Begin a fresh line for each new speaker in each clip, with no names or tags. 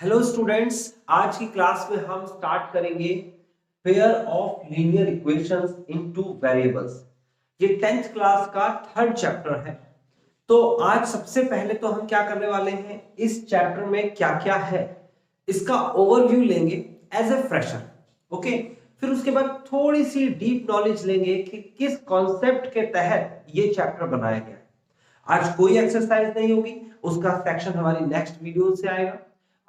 Hello students, आज की class में हम स्टार्ट करेंगे pair of linear equations in two variables. ये 10th क्लास का थर्ड चैप्टर है। तो आज सबसे पहले तो हम क्या करने वाले हैं, इस चैप्टर में क्या क्या है इसका ओवरव्यू लेंगे एज ए फ्रेशर। ओके, फिर उसके बाद थोड़ी सी डीप नॉलेज लेंगे कि किस कॉन्सेप्ट के तहत ये चैप्टर बनाया गया है। आज कोई एक्सरसाइज नहीं होगी, उसका सेक्शन हमारी नेक्स्ट वीडियो से आएगा।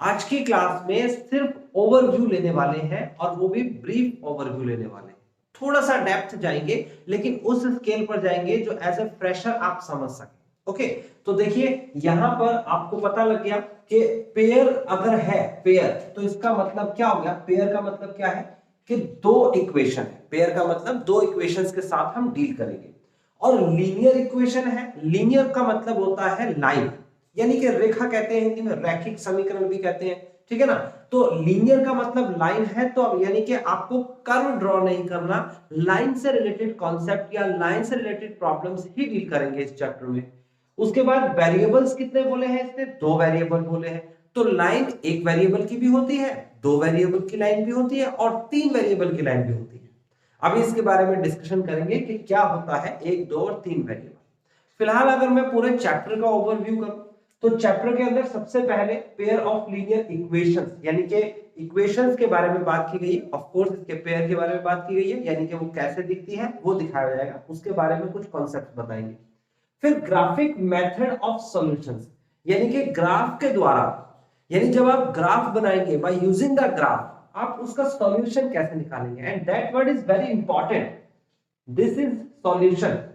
आज की क्लास में सिर्फ ओवरव्यू लेने वाले हैं और वो भी ब्रीफ ओवरव्यू लेने वाले हैं। थोड़ा सा डेप्थ जाएंगे लेकिन उस स्केल पर जाएंगे जो एज ए फ्रेशर आप समझ सके। ओके, तो देखिए यहां पर आपको पता लग गया कि पेयर अगर है, पेयर तो इसका मतलब क्या हो गया। पेयर का मतलब क्या है कि दो इक्वेशन है। पेयर का मतलब दो इक्वेशंस के साथ हम डील करेंगे। और लीनियर इक्वेशन है, लीनियर का मतलब होता है लाइन, यानी कि रेखा कहते हैं हिंदी में, रैखिक समीकरण भी कहते हैं, ठीक है ना। तो लीनियर का मतलब लाइन है, तो अब यानी कि आपको कर्व ड्रॉ नहीं करना, लाइन से रिलेटेड कॉन्सेप्ट या लाइन से रिलेटेड प्रॉब्लम्स ही डील करेंगे इस चैप्टर में। उसके बाद वेरिएबल्स कितने बोले हैं इसने, दो वेरिएबल बोले हैं। तो लाइन एक वेरिएबल की भी होती है, दो वेरिएबल की लाइन भी होती है और तीन वेरिएबल की लाइन भी होती है। अभी इसके बारे में डिस्कशन करेंगे कि क्या होता है एक, दो और तीन वेरिएबल। फिलहाल अगर मैं पूरे चैप्टर का ओवरव्यू करूं तो चैप्टर के अंदर सबसे पहले पेयर ऑफ लीनियर इक्वेशंस यानी कि इक्वेशंस के बारे में बात की गई है। ऑफ कोर्स इसके पेयर के बारे में बात की गई है, यानी कि वो कैसे दिखती है वो दिखाया जाएगा, उसके बारे में कुछ कॉन्सेप्ट बताएंगे। फिर ग्राफिक मेथड ऑफ सॉल्यूशंस, यानी कि ग्राफ के द्वारा, यानी जब आप ग्राफ बनाएंगे बाय यूजिंग द ग्राफ, आप उसका सॉल्यूशन कैसे निकालेंगे। And that word is very important, this is solution.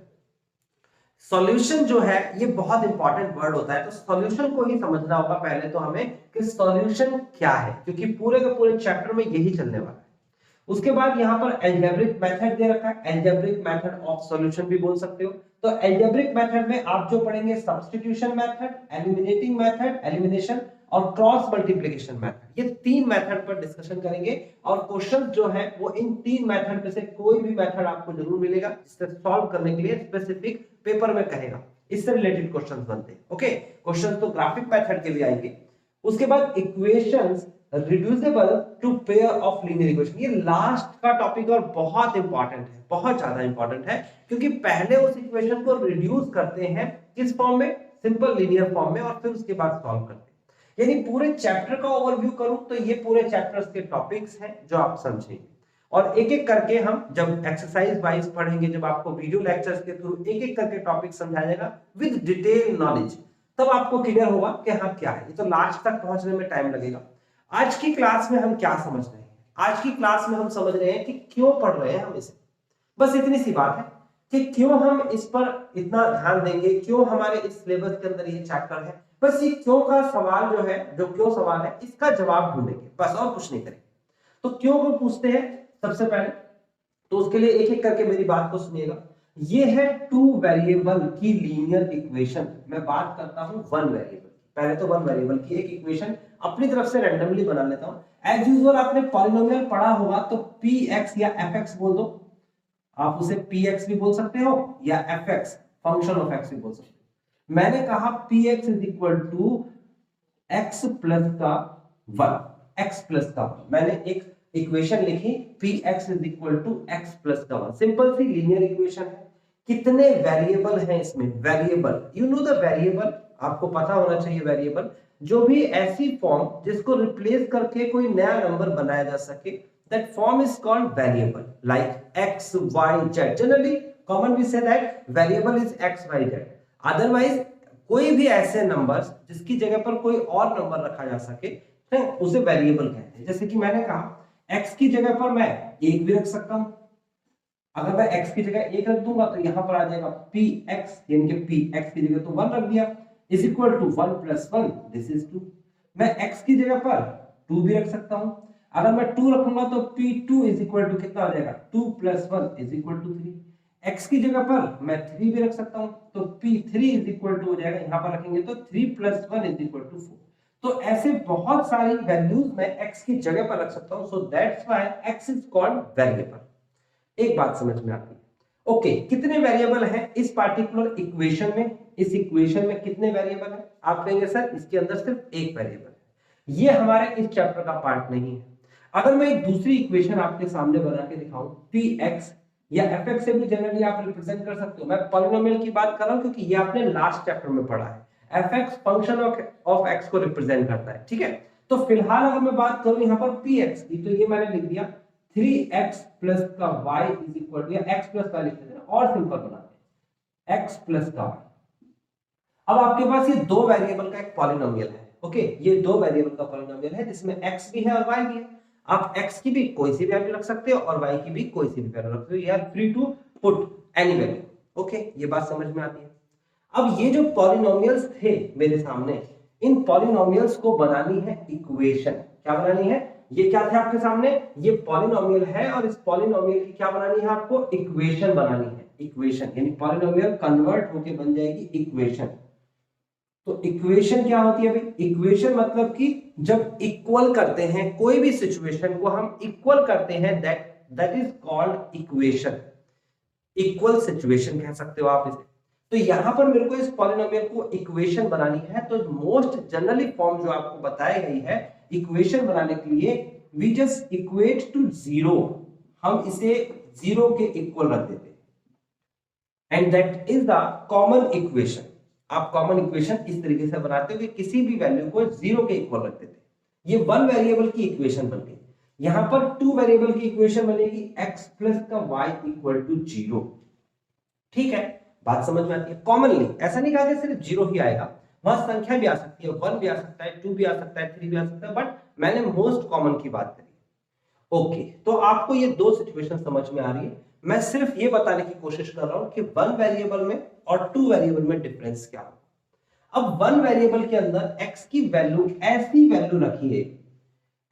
Solution जो है ये बहुत इंपॉर्टेंट वर्ड होता है, तो सॉल्यूशन को ही समझना होगा पहले तो हमें कि सॉल्यूशन क्या है, क्योंकि पूरे के पूरे चैप्टर में यही चलने वाला है। उसके बाद यहाँ पर एल्जेब्रिक मेथड दे रखा है, एल्जेब्रिक मेथड ऑफ सॉल्यूशन भी बोल सकते हो। तो एल्जेब्रिक मेथड में आप जो पढ़ेंगे substitution method, eliminating method, elimination और क्रॉस मल्टीप्लिकेशन मेथड, ये तीन मेथड पर डिस्कशन करेंगे। और क्वेश्चन जो है वो इन तीन मेथड में से कोई भी मेथड आपको जरूर मिलेगा जिससे सॉल्व करने के लिए स्पेसिफिक पेपर में कहेगा, इससे रिलेटेड क्वेश्चंस बनते हैं। ओके, क्वेश्चन तो ग्राफिक मेथड के लिए आएंगे। उसके बाद equations reducible to pair of linear equation, ये लास्ट का टॉपिक और बहुत इंपॉर्टेंट है, बहुत ज्यादा इंपॉर्टेंट है, क्योंकि पहले उस इक्वेशन को रिड्यूस करते हैं किस फॉर्म में, सिंपल लीनियर फॉर्म में, और फिर उसके बाद सॉल्व करते हैं। यानी पूरे चैप्टर का ओवरव्यू करूं तो ये पूरे चैप्टर्स के टॉपिक्स हैं जो आप समझेंगे, और एक एक करके हम जब एक्सरसाइज वाइज पढ़ेंगे, जब आपको वीडियो लेक्चर्स के थ्रू एक एक करके टॉपिक समझाया जाएगा विद डिटेल नॉलेज, तब आपको क्लियर होगा कि हाँ क्या है। ये तो लास्ट तक पहुंचने में टाइम लगेगा। आज की क्लास में हम क्या समझ रहे हैं, आज की क्लास में हम समझ रहे हैं कि क्यों पढ़ रहे हैं हम इसे, बस इतनी सी बात है कि क्यों हम इस पर इतना ध्यान देंगे, क्यों हमारे इस सिलेबस के अंदर ये चैप्टर है। बस ये क्यों का सवाल जो है, जो क्यों सवाल है इसका जवाब ढूंढेंगे, बस और कुछ नहीं करेंगे। तो क्यों को पूछते हैं सबसे पहले, तो उसके लिए एक एक करके मेरी बात को सुनिएगा। ये है टू वेरिएबल की लीनियर इक्वेशन, मैं बात करता हूं वन वेरिएबल। पहले तो वन वेरिएबल की एक इक्वेशन अपनी तरफ से रैंडमली बना लेता हूं। एज यूजुअल आपने पॉलिनोमियल पढ़ा होगा, तो px या fx बोल दो, आप उसे px भी बोल सकते हो या fx फंक्शन ऑफ x भी बोल सकते हो। मैंने कहा px is equal to x plus का वन, x प्लस का वन, मैंने एक इक्वेशन लिखी px is equal to x plus का वन, सिंपल सी लीनियर इक्वेशन है। कितने वेरिएबल हैं इसमें, variable, you know the variable, आपको पता होना चाहिए वेरिएबल, जो भी ऐसी फॉर्म जिसको रिप्लेस करके कोई नया नंबर बनाया जा सके, that form is called variable, like x y z। Generally common we say that variable is x y z। Otherwise कोई भी ऐसे नंबर्स जिसकी जगह पर कोई और नंबर रखा जा सके, उसे वेरिएबल कहते हैं। जैसे कि मैंने कहा x की जगह पर मैं एक भी रख सकता हूं, अगर मैं x की जगह एक रख दूंगा तो यहां पर आ जाएगा px, यानी कि px की जगह तो 1 रख दिया, is equal to 1 plus 1, this is 2। मैं x की जगह पर 2 भी रख सकता हूं, अगर मैं 2 रखूंगा तो p2 इज इक्वल टू कितना आ जाएगा, 2 plus 1 is equal to 3। x की जगह पर मैं 3 भी रख सकता हूं, तो p3 इज इक्वल टू हो जाएगा, यहां पर रखेंगे तो 3 प्लस 1 इज इक्वल टू 4। तो ऐसे बहुत सारी वैल्यूज मैं x की जगह पर रख सकता हूं, so that's why x is called variable. एक बात समझ में आती है। ओके, कितने वेरिएबल हैं इस पार्टिकुलर इक्वेशन में, इस इक्वेशन में कितने वेरिएबल हैं। आप कहेंगे सर इसके अंदर सिर्फ एक वेरिएबल है, ये हमारे इस चैप्टर का पार्ट नहीं है। अगर मैं एक दूसरी इक्वेशन आपके सामने बना के दिखाऊं, px या fx से भी जनरली आप रिप्रेजेंट कर सकते हो। मैं पॉलिनोमियल की बात कर रहा हूं क्योंकि ये आपने लास्ट चैप्टर में पढ़ा है। fx फंक्शन ऑफ x को रिप्रेजेंट करता है, ठीक है। तो फिलहाल अगर मैं बात करूं यहां पर px की, तो ये मैंने लिख दिया 3x प्लस का y इज इक्वल टू, या x प्लस का लिख देते हैं और सिंपल बनाते हैं, x प्लस का y। अब आपके पास ये दो वेरिएबल का एक पॉलिनोमियल है, ओके। ये दो वेरिएबल का पॉलिनोमियल है जिसमें x भी है और y भी है। आप x की भी कोई सी वैल्यू रख सकते हो और y की भी कोई सी भी वैल्यू रख सकते हो। You are free to put any value, okay. ये बात समझ में आती है। अब ये जो पॉलिनोमियल्स थे मेरे सामने, इन पॉलिनोमियल्स को बनानी है इक्वेशन। क्या बनानी है? ये क्या थे आपके सामने? ये पॉलिनोमियल है और इस पॉलिनोमियल की क्या बनानी है आपको? इक्वेशन बनानी है। इक्वेशन यानी पॉलिनोमियल कन्वर्ट होके बन जाएगी इक्वेशन। तो इक्वेशन क्या होती है भाई? इक्वेशन मतलब कि जब इक्वल करते हैं कोई भी सिचुएशन को, हम इक्वल करते हैं, that is called equation. Equal situation कह सकते हो आप इसे। तो यहां पर मेरे को इस पॉलिनोमियल को इक्वेशन बनानी है, तो मोस्ट जनरली फॉर्म जो आपको बताई गई है इक्वेशन बनाने के लिए, we just equate to zero. हम इसे जीरो के इक्वल रख देते हैं and that is the common equation. आप कॉमन इक्वेशन इस तरीके से बनाते हो कि किसी भी वैल्यू को जीरो के इक्वल रख देते। ये वन वेरिएबल की इक्वेशन बन गई। यहां पर टू वेरिएबल की इक्वेशन बनेगी x प्लस का y इक्वल टू जीरो। ठीक है, बात समझ में आती है। कॉमनली ऐसा नहीं कहा कि सिर्फ जीरो ही आएगा, वहां संख्या भी आ सकती है, वन भी आ सकता है, टू भी आ सकता है, थ्री भी आ सकता है, बट मैंने मोस्ट कॉमन की बात करी। ओके, तो आपको ये दो सिचुएशन समझ में आ रही है। मैं सिर्फ ये बताने की कोशिश कर रहा हूं कि वन वेरिएबल में और टू वेरिएबल में डिफरेंस क्या हो। अब वन वेरिएबल के अंदर x की वैल्यू, ऐसी वैल्यू रखिए,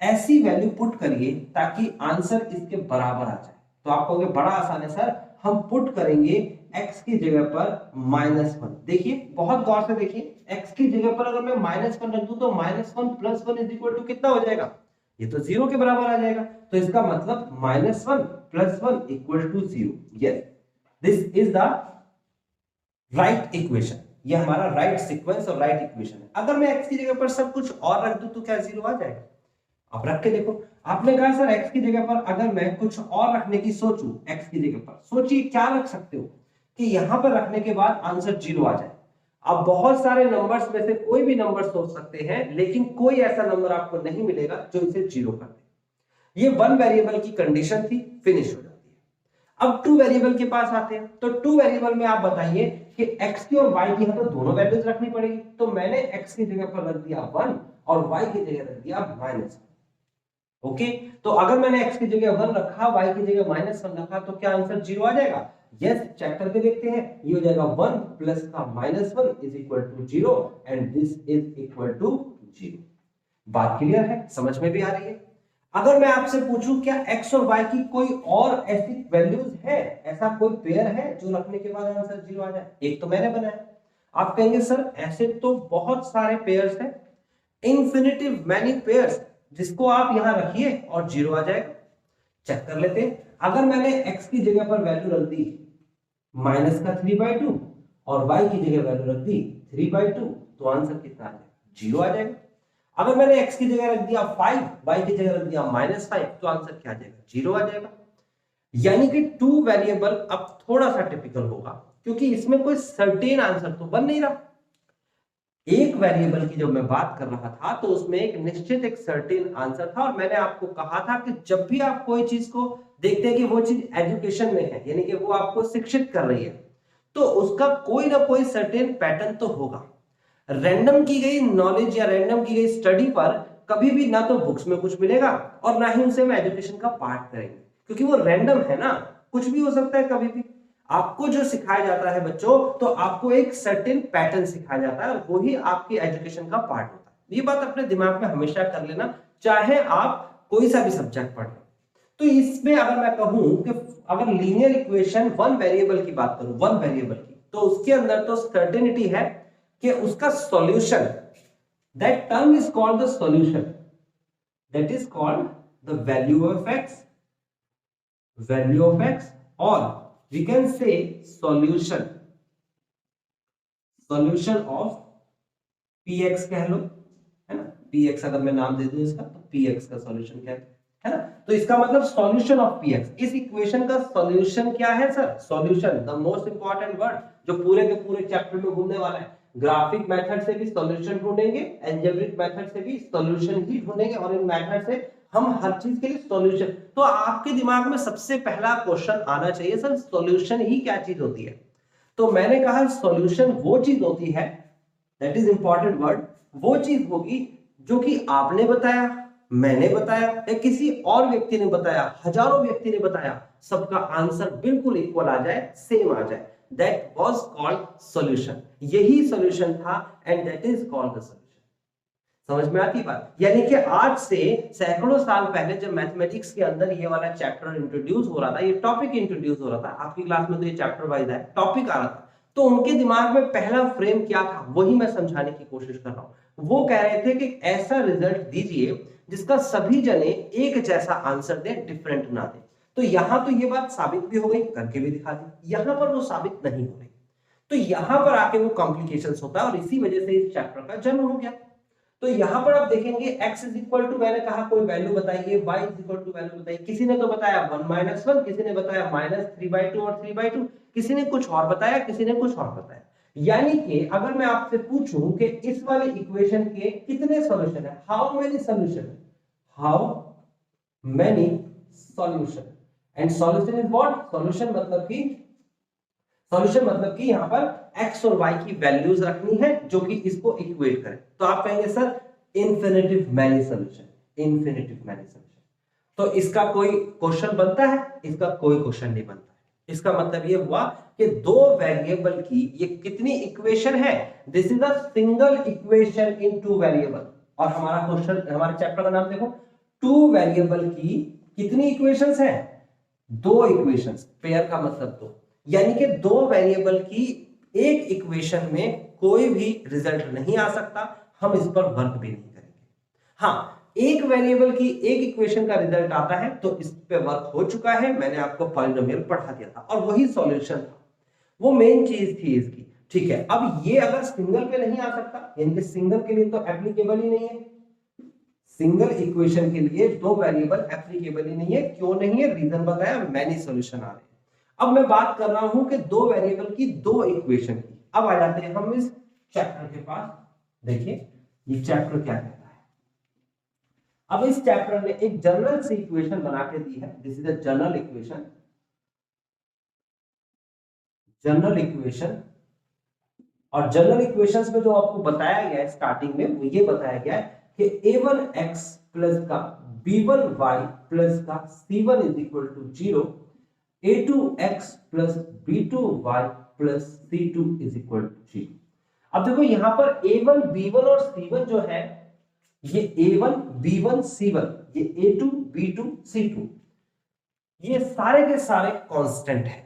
ऐसी वैल्यू पुट करिए ताकि आंसर इसके बराबर आ जाए। तो आप कहोगे बड़ा आसान है सर, हम पुट करेंगे x की जगह पर -1। देखिए बहुत गौर से देखिए, x की जगह पर अगर मैं -1 रख दूं तो -1 प्लस 1 इज इक्वल टू कितना हो जाएगा? ये तो जीरो के बराबर आ जाएगा। तो इसका मतलब -1 plus 1 equal to 0। Yes, this is the right equation. ये हमारा राइट सीक्वेंस और राइट इक्वेशन है। अगर मैं x की जगह पर सब कुछ और रख दूं तो क्या जीरो आ जाएगा? आप रख के देखो। आपने कहा सर x की जगह पर अगर मैं कुछ और रखने की सोचूं, x की जगह पर सोचिए क्या रख सकते हो कि यहां पर रखने के बाद आंसर जीरो आ जाए। आप बहुत सारे नंबर्स में से कोई भी नंबर सोच सकते हैं, लेकिन कोई ऐसा नंबर आपको नहीं मिलेगा जो इसे जीरो कर दे। ये वन वेरिएबल की कंडीशन थी, फिनिश हो जाती है। अब टू वेरिएबल के पास आते हैं। तो टू वेरिएबल में आप बताइए कि x की और y की यहां तो दोनों वैल्यूज रखनी पड़ेगी। तो मैंने x की जगह पर रख दिया 1 और y की जगह रख दिया -1। ओके, तो अगर मैंने x की जगह 1 रखा, y की जगह -1 रखा, तो क्या आंसर जीरो आ जाएगा? यस, चेक करके देखते हैं। ये हो जाएगा 1 प्लस का -1 is equal to 0 and this is equal to 0। बात क्लियर है? समझ में भी आ रही है? अगर मैं आपसे पूछूं क्या x और y की कोई और ऐसी वैल्यूज है, ऐसा कोई पेयर है जो रखने के बाद आंसर जीरो आ जाए? एक तो मैंने बनाया। आप कहेंगे सर ऐसे तो बहुत सारे पेयर्स हैं, इन्फिनिटिव मैनी पेयर्स, जिसको आप यहां रखिए और जीरो आ जाएगा। चेक कर लेते हैं। अगर मैंने x की जगह पर वैल्यू रख दी -3/2 और y की जगह वैल्यू रख दी 3/2, तो आंसर कितना आ जाएगा? जीरो आ जाएगा। अगर मैंने x की जगह रख दिया 5, y की जगह रख दिया -5, तो आंसर क्या आ जाएगा? जीरो आ जाएगा। यानी कि टू वेरिएबल अब थोड़ा सा टिपिकल होगा, क्योंकि इसमें कोई सर्टेन आंसर तो बन नहीं रहा। एक वेरिएबल की जब मैं बात कर रहा था तो उसमें एक निश्चित, एक सर्टेन आंसर था, और मैंने आपको कहा था कि जब भी आप कोई चीज को देखते हैं कि वो चीज एजुकेशन में है, यानी कि वो आपको शिक्षित कर रही है, तो उसका कोई ना कोई सर्टेन पैटर्न तो होगा। रैंडम की गई नॉलेज या रैंडम की गई स्टडी पर कभी भी ना तो बुक्स में कुछ मिलेगा और ना ही उसे हम एजुकेशन का पार्ट करेंगे, क्योंकि वो रैंडम है ना, कुछ भी हो सकता है कभी भी। आपको जो सिखाया जाता है बच्चों, तो आपको एक सर्टेन पैटर्न सिखाया जाता है और वही आपकी एजुकेशन का पार्ट होता है। ये बात अपने दिमाग में हमेशा कर लेना, चाहे आप कोई सा भी सब्जेक्ट पढ़ रहे। तो इसमें अगर मैं कहूं कि अगर लीनियर इक्वेशन वन वेरिएबल की बात करूं, वन वेरिएबल की, तो उसके अंदर तो सर्टेनिटी है कि उसका solution, that term is called the solution, that is called the value of x, value of x, और we can say solution, solution of px कह लो, है ना, px अगर मैं नाम दे दूं इसका, तो px का सॉल्यूशन क्या है ना? तो इसका मतलब सॉल्यूशन ऑफ px, इस इक्वेशन का सॉल्यूशन क्या है sir? Solution, the most important word जो पूरे के पूरे चैप्टर में घूमने वाला है। ग्राफिक मेथड से भी सॉल्यूशन ढूंढेंगे, अलजेब्रिक मेथड से भी सॉल्यूशन ही ढूंढेंगे, और इन मेथड से हम हर चीज के लिए सॉल्यूशन। तो आपके दिमाग में सबसे पहला क्वेश्चन आना चाहिए, सर सॉल्यूशन ही क्या चीज होती है? तो मैंने कहा सॉल्यूशन वो चीज होती है, दैट इज इंपॉर्टेंट वर्ड, वो चीज होगी जो कि आपने बताया, मैंने बताया, या किसी और व्यक्ति ने बताया, हजारों व्यक्ति ने बताया, सबका आंसर बिल्कुल इक्वल आ जाए, सेम आ जाए, दैट वाज कॉल्ड सॉल्यूशन। यही सॉल्यूशन था, and that is called the solution. समझ में आती बात? यानी कि आज से सैकड़ों साल पहले जब मैथमेटिक्स के अंदर ये वाला चैप्टर इंट्रोड्यूस हो रहा था, ये टॉपिक इंट्रोड्यूस हो रहा था, आपकी क्लास में तो ये चैप्टर वाइज है, टॉपिक आ रहा था, तो उनके दिमाग में पहला फ्रेम क्या था वही मैं समझाने की कोशिश कर रहा हूं। वो कह रहे थे कि ऐसा रिजल्ट दीजिए जिसका सभी जने एक जैसा आंसर दे, डिफरेंट ना दे। तो यहां तो ये बात साबित भी हो गई, करके भी दिखा दी, यहां पर वो साबित नहीं हो रही, तो यहां पर आके वो कॉम्प्लिकेशंस होता है, और इसी वजह से इस चैप्टर का जन्म हो गया। तो यहां पर आप देखेंगे x इज इक्वल टू, मैंने कहा कोई वैल्यू बताइए, y is equal to value बताइए, किसी ने तो बताया 1 - 1, किसी ने बताया -3/2 और 3/2, किसी ने कुछ और बताया, किसी ने कुछ और बताया। यानी कि अगर मैं आपसे पूछूं कि इस वाले इक्वेशन के कितने सॉल्यूशन है, how many solution, how many solution, and solution is what, solution मतलब कि, सॉल्यूशन मतलब कि यहां पर x और y की वैल्यूज रखनी है जो कि इसको इक्वेट करें। तो आप कहेंगे sir infinitive many solution, infinitive many solution. तो इसका कोई क्वेश्चन बनता है? इसका कोई क्वेश्चन नहीं बनता है। इसका मतलब ये हुआ कि दो वेरिएबल की ये कितनी इक्वेशन है, this is a single equation in two variable. और हमारा क्वेश्चन, हमारे चैप्टर का नाम देखो, टू वेरिएबल की कितनी इक्वेशंस है? दो इक्वेशंस, पेयर का मतलब दो, यानी कि दो वेरिएबल की एक इक्वेशन में कोई भी रिजल्ट नहीं आ सकता, हम इस पर वर्क भी नहीं करेंगे। हाँ, एक वेरिएबल की एक इक्वेशन का रिजल्ट आता है तो इस पे वर्क हो चुका है, मैंने आपको पॉलिनोमियल पढ़ा दिया था, और वही सॉल्यूशन था, वो मेन चीज थी इसकी। ठीक है, अब ये अगर सिंगल पे नहीं आ सकता, यानी कि सिंगल के लिए तो एप्लीकेबल ही नहीं है, सिंगल इक्वेशन के लिए दो वेरिएबल एप्लीकेबल ही नहीं है। क्यों नहीं है? रीजन बताया, मैनी सॉल्यूशन आ रहे हैं। अब मैं बात कर रहा हूं कि दो वेरिएबल की दो इक्वेशन की। अब आ जाते हैं हम इस चैप्टर के पास। देखिए ये चैप्टर क्या कहता है। अब इस चैप्टर में एक जनरल सी इक्वेशन बना के दी है, this is a general equation, general equation. और जनरल इक्वेशंस में जो आपको बताया गया है स्टार्टिंग में, वो ये बताया गया है कि a1x प्लस का b1y प्लस का c1 is equal to 0, a2x plus b2y plus c2 is equal to 0। अब देखो यहां पर a1 b1 और c1 जो है, ये a1 b1 c1, ये a2 b2 c2, ये सारे के सारे कांस्टेंट है,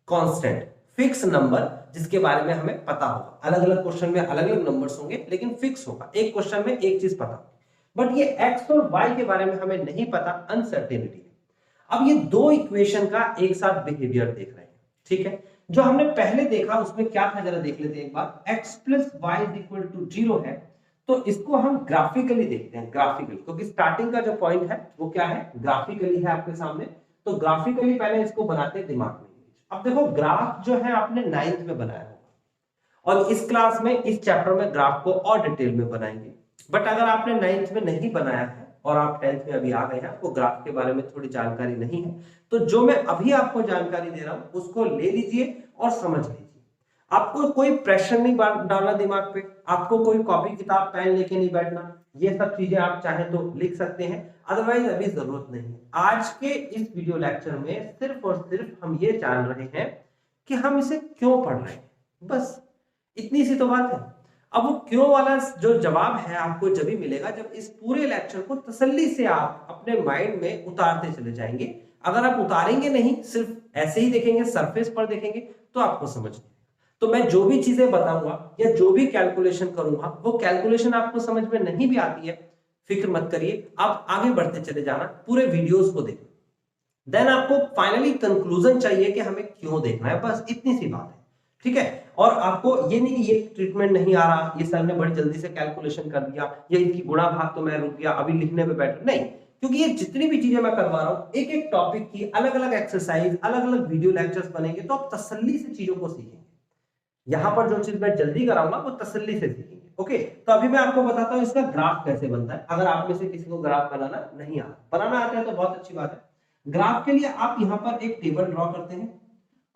कांस्टेंट फिक्स नंबर, जिसके बारे में हमें पता होगा। अलग अलग क्वेश्चन में अलग अलग नंबर्स होंगे, लेकिन फिक्स होगा, एक क्वेश्चन में एक चीज पता होगी। बट ये x और y के बारे में हमें नहीं पता, अनसर्टेनिटी है। अब ये दो इक्वेशन का एक साथ बिहेवियर देख रहे हैं। ठीक है, जो हमने पहले देखा उसमें क्या था, जरा देख लेते हैं एक बार। x plus y is equal to 0 है, तो इसको हम ग्राफिकली देखते हैं, ग्राफिकली, क्योंकि स्टार्टिंग का जो पॉइंट है वो क्या है, ग्राफिकली है आपके सामने। तो ग्राफिकली पहले इसको बनाते हैं दिमाग में। अब देखो ग्राफ जो है आपने 9th में बनाया होगा, और इस क्लास में, इस चैप्टर में ग्राफ को और डिटेल में बनाएंगे। बट अगर आपने 9th में नहीं बनाया है और आप 10th में अभी आ गए हैं, आपको ग्राफ के बारे में थोड़ी जानकारी नहीं है, तो जो मैं अभी आपको जानकारी दे रहा हूं उसको ले लीजिए और समझ लीजिए। आपको कोई प्रेशर नहीं डालना दिमाग पे, आपको कोई कॉपी किताब पेन लेके नहीं बैठना। ये सब चीजें आप चाहें तो लिख सकते हैं, अदरवाइज अभी जरूरत नहीं है। आज के इस वीडियो लेक्चर में सिर्फ और सिर्फ हम ये जान रहे हैं कि हम इसे क्यों पढ़ रहे हैं, बस इतनी सी तो बात है। अब वो क्यों वाला जो जवाब है आपको जब भी मिलेगा जब इस पूरे लेक्चर को तसल्ली से आप अपने माइंड में उतारते चले जाएंगे। अगर आप उतारेंगे नहीं, सिर्फ ऐसे ही देखेंगे, सरफेस पर देखेंगे, तो आपको समझ नहीं। तो मैं जो भी चीजें बताऊंगा या जो भी कैलकुलेशन करूंगा, वो कैलकुलेशन आपको समझ में नहीं भी आती है, फिक्र मत करिए, आप आगे बढ़ते चले जाना, पूरे वीडियोस को देखना। देन आपको फाइनली कंक्लूजन चाहिए कि हमें क्यों देखना है, बस इतनी सी बात है। ठीक है, और आपको ये नहीं कि ये ट्रीटमेंट नहीं आ रहा, ये सर ने बड़ी जल्दी से कैलकुलेशन कर दिया, या इसकी गुणा भाग तो मैं रुक गया, अभी लिखने पे बैठ नहीं, क्योंकि ये जितनी भी चीजें मैं करवा रहा हूँ एक एक टॉपिक की अलग अलग एक्सरसाइज, अलग अलग वीडियो लेक्चर्स बनेंगे, तो आप तसल्ली से चीजों को सीखेंगे। यहां पर जो चीज मैं जल्दी कराऊंगा वो तसल्ली से सीखेंगे। ओके, तो अभी मैं आपको बताता हूँ इसका ग्राफ कैसे बनता है। अगर आप में से किसी को ग्राफ बनाना नहीं आता, बनाना आता है तो बहुत अच्छी बात है। ग्राफ के लिए आप यहाँ पर एक टेबल ड्रॉ करते हैं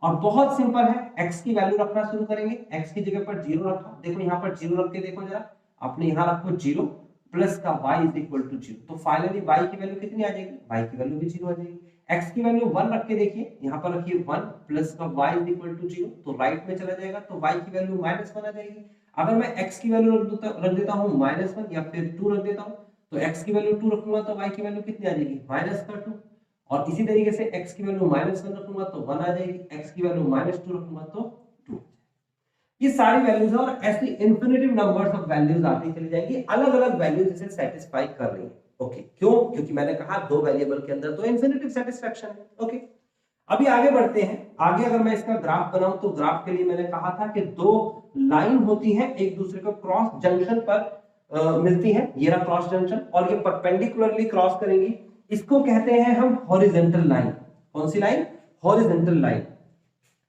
और बहुत सिंपल है, x की वैल्यू रखना शुरू करेंगे। x की जगह पर 0 रखा, देखो यहाँ पर 0 रख के देखो जरा, आपने यहाँ रखो 0 प्लस का y इज इक्वल टू 0, तो फाइनली y की वैल्यू कितनी आ जाएगी, y की वैल्यू भी 0 आ जाएगी। x की वैल्यू 1 रख के देखिए, यहाँ पर रखिए 1 प्लस का y इज इक्वल टू 0, तो राइट में चला जाएगा, तो y की वैल्यू -1 आ जाएगी। अगर मैं x की वैल्यू रख देता हूँ -1 या फिर 2 रख देता हूँ, तो x की वैल्यू 2 रखूंगा तो y की वैल्यू कितनी आ जाएगी, -2। और इसी तरीके से x की वैल्यू -1 रखूंगा तो 1 आ जाएगी, x की वैल्यू -2 रखूंगा तो 2। ये सारी वैल्यूज है और ऐसी इंफिनिटिव नंबर्स ऑफ वैल्यूज आती चली जाएंगी, अलग अलग वैल्यूज इसे सेटिस्फाई कर रही है। ओके, क्यों? क्योंकि मैंने कहा दो वेरिएबल के अंदर तो इंफिनिटिव सेटिस्फैक्शन है। ओके, अभी आगे बढ़ते हैं। आगे अगर मैं इसका ग्राफ बनाऊं तो ग्राफ के लिए मैंने कहा था कि दो लाइन होती है एक दूसरे को क्रॉस जंक्शन पर मिलती है, ये रहा क्रॉस जंक्शन, और ये परपेंडिकुलरली क्रॉस करेंगी, इसको कहते हैं हम हॉरिजॉन्टल लाइन। कौन सी लाइन? Horizontal line.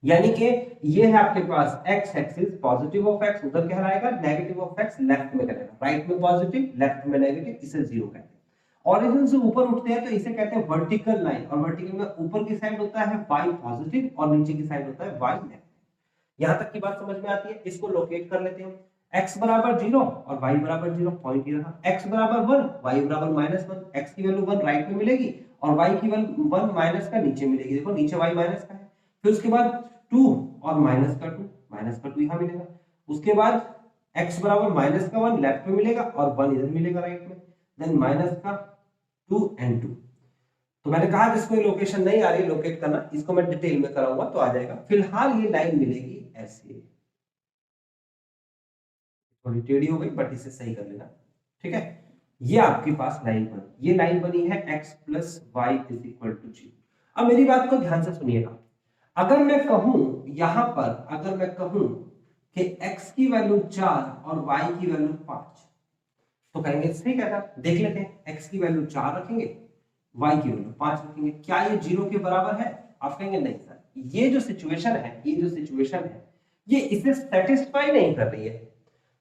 यानी कि ये है आपके पास x axis, positive of x उधर कहलाएगा, नेगेटिव ऑफ x लेफ्ट में कहलाएगा, राइट में पॉजिटिव लेफ्ट में नेगेटिव, इसे जीरो कहते हैं। ओरिजिन से ऊपर उठते हैं तो इसे कहते हैं वर्टिकल लाइन, और वर्टिकल में ऊपर की साइड होता है y पॉजिटिव और नीचे की साइड होता है y नेगेटिव। यहां तक की बात समझ में आती है? इसको लोकेट कर लेते हैं। x बराबर 0 और y बराबर 0, पॉइंट ये रहा। x बराबर 1, y बराबर -1, x की वैल्यू 1 राइट में मिलेगी और y की वैल्यू 1 माइनस का नीचे मिलेगी, देखो नीचे y माइनस का है। फिर उसके बाद 2 और माइनस का 2 यहां मिलेगा। उसके बाद x बराबर -1 लेफ्ट में मिलेगा और 1 इधर मिलेगा राइट में, देन माइनस का 2 and 2। तो मैंने कहा जिसको ये लोकेशन नहीं आ रही लोकेट करना, इसको मैं डिटेल में कराऊंगा तो आ जाएगा। फिलहाल ये लाइन मिलेगी ऐसे, थोड़ी टेढ़ी हो गई बट इसे सही कर लेना, ठीक है। ये आपके पास लाइन बनी, ये लाइन बनी है x plus y is equal to 0। अब मेरी बात को ध्यान से सुनिएगा, अगर मैं कहूं यहां पर, अगर मैं कहूं कि x की वैल्यू 4 और y की वैल्यू 5, तो कहेंगे सही कहता, देख लेते हैं। x की वैल्यू 4 रखेंगे, y की वैल्यू 5 रखेंगे, क्या ये 0 के बराबर है? आप कहेंगे नहीं सर, ये जो सिचुएशन है, ये जो सिचुएशन है ये इसे सेटिस्फाई नहीं कर रही है।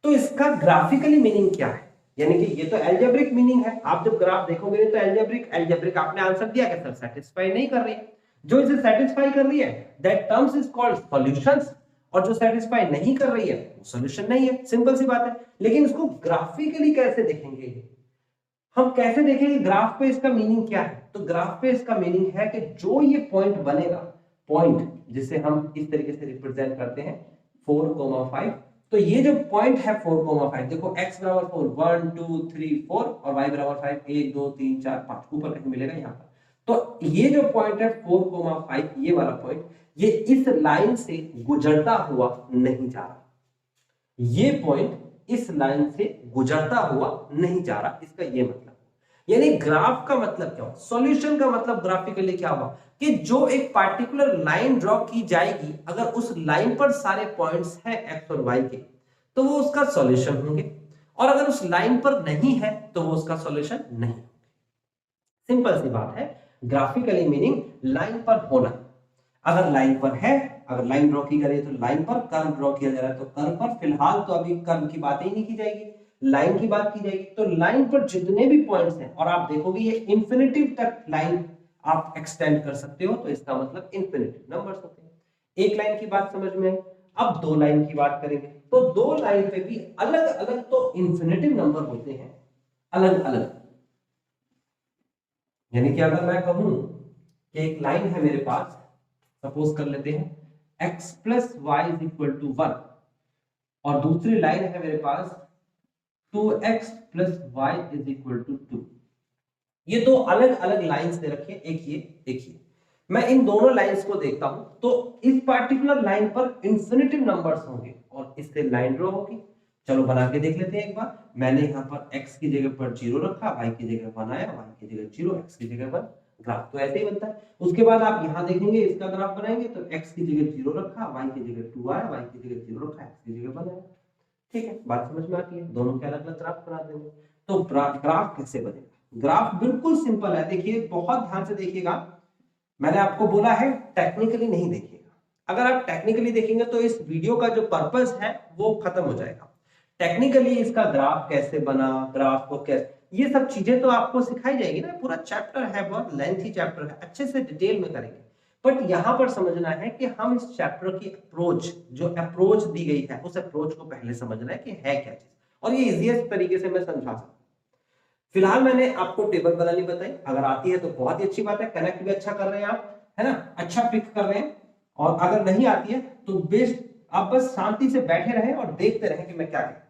तो इसका ग्राफिकली मीनिंग क्या है? यानी कि ये तो एल्जेब्रिक मीनिंग है, आप जब ग्राफ देखोगे तो एल्जेब्रिक आपने आंसर दिया कि सर सेटिस्फाई नहीं कर रही है। जो इसे सेटिस्फाई कर रही है that terms is called solutions, और जो सेटिस्फाई नहीं कर रही है वो सॉल्यूशन नहीं है, सिंपल सी बात है। लेकिन इसको ग्राफिकली कैसे देखेंगे, हम कैसे देखेंगे ग्राफ पे इसका मीनिंग क्या है? तो ग्राफ पे इसका मीनिंग है कि जो ये पॉइंट बनेगा, पॉइंट जिसे हम इस तरीके से रिप्रेजेंट करते हैं 4,5, तो ये जो पॉइंट है 4,5, देखो x बराबर 4, 1 2 3 4 और y बराबर 5, 1 2 3 4 5 ऊपर कहीं मिलेगा यहाँ पर। तो ये जो पॉइंट है 4,5, ये वाला पॉइंट, ये इस लाइन से गुजरता हुआ नहीं जा रहा, ये पॉइंट इस लाइन से गुजरता हुआ नहीं जा रहा, इसका ये मतलब। यानी ग्राफ का मतलब क्या हुआ, सॉल्यूशन का मतलब ग्राफिकली क्या हुआ कि जो एक पार्टिकुलर लाइन ड्रॉ की जाएगी, अगर उस लाइन पर सारे पॉइंट्स हैं x और y के, तो वो उसका सॉल्यूशन होंगे, और अगर उस लाइन पर नहीं है तो वो उसका सॉल्यूशन नहीं होंगे। सिंपल सी बात है, ग्राफिकली मीनिंग लाइन पर होना। अगर लाइन पर है, अगर लाइन ड्रॉ की जा रही है तो लाइन पर, कर्व ड्रॉ किया जा रहा है तो कर्व पर। फिलहाल तो अभी कर्व की बात ही नहीं की जाएगी, लाइन की बात की जाएगी। तो लाइन पर जितने भी पॉइंट्स हैं, और आप देखोगे ये इंफिनिटिव तक लाइन आप एक्सटेंड कर सकते हो, तो इसका मतलब इंफिनिटिव नंबर्स होते हैं। एक लाइन की बात समझ में आई। अब दो लाइन की बात करेंगे, तो दो लाइन पे भी अलग अलग तो इंफिनिटिव नंबर होते हैं, अलग अलग। यानी कि अगर मैं कहूं कि एक लाइन है मेरे पास, सपोज कर लेते हैं x plus y is equal to 1, और दूसरी लाइन है मेरे पास 2x plus y is equal to 2। ये दो अलग अलग लाइंस दे रखी है, एक ये। मैं इन दोनों लाइंस को देखता हूं तो इस पार्टिकुलर लाइन पर इंफिनिटिव नंबर्स होंगे और इससे लाइन ड्रॉ होगी। चलो बना के देख लेते हैं एक बार। मैंने यहाँ पर x की जगह पर 0 रखा, y की जगह 1 आया, y की जगह 0, x की जगह 1, ग्राफ तो ऐसे ही बनता है। उसके बाद आप यहाँ देखेंगे इसका ग्राफ बनाएंगे तो x की जगह 0 रखा, y की जगह 2 आया, y की जगह 0 रखा, x की जगह 1 आया। ठीक है, बात समझ में आती है? दोनों के अलग अलग ग्राफ बना देंगे। तो ग्राफ कैसे बनेगा? ग्राफ बिल्कुल सिंपल है, देखिए बहुत ध्यान से देखिएगा। मैंने आपको बोला है टेक्निकली नहीं देखिएगा, अगर आप टेक्निकली देखेंगे तो इस वीडियो का जो पर्पस है वो खत्म हो जाएगा। टेक्निकली इसका ग्राफ कैसे बना, ग्राफ को कैसे, ये सब चीजें तो आपको सिखाई जाएगी ना। पूरा चैप्टर है, बहुत लेंथी चैप्टर है, अच्छे से डिटेल में करेंगे। बट यहां पर समझना है कि हम इस चैप्टर की अप्रोच, जो अप्रोच दी गई है उस अप्रोच को पहले समझना है कि है क्या चीज, और ये इजीएस्ट तरीके से मैं समझा सकता हूं। फिलहाल मैंने आपको टेबल बनानी बताई, अगर आती है तो बहुत ही अच्छी बात है, कनेक्ट भी अच्छा कर रहे हैं आप, है ना, अच्छा पिक कर रहे हैं। और अगर नहीं आती है तो बेस्ट आप बस शांति से बैठे रहें और देखते रहें कि मैं क्या कहूं।